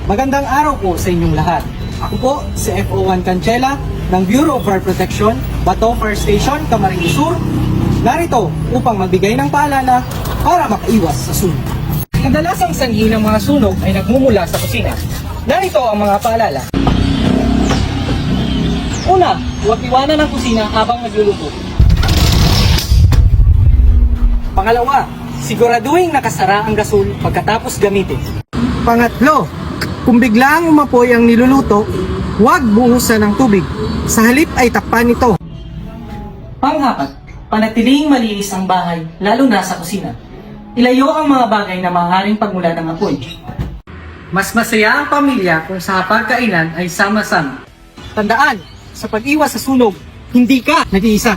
Magandang araw po sa inyong lahat. Ako po si FO1 Cancela ng Bureau of Fire Protection, Bato Fire Station, Camarines Sur. Narito upang magbigay ng paalala para makaiwas sa sunog. Kadalasang sanhi ng mga sunog ay nagmumula sa kusina. Narito ang mga paalala. Una, huwag iwanan ang kusina habang nagluluto. Pangalawa, siguraduhin nakasara ang gasol pagkatapos gamitin. Pangatlo, kung biglang umapoy ang niluluto, huwag buhusan ng tubig. Sa halip ay takpan ito. Pang-apat, panatiling malinis ang bahay, lalo na sa kusina. Ilayo ang mga bagay na maaaring pagmula ng apoy. Mas masaya ang pamilya kung sa pagkainan ay sama-sama. Tandaan, sa pag-iwas sa sunog, hindi ka nag-iisa.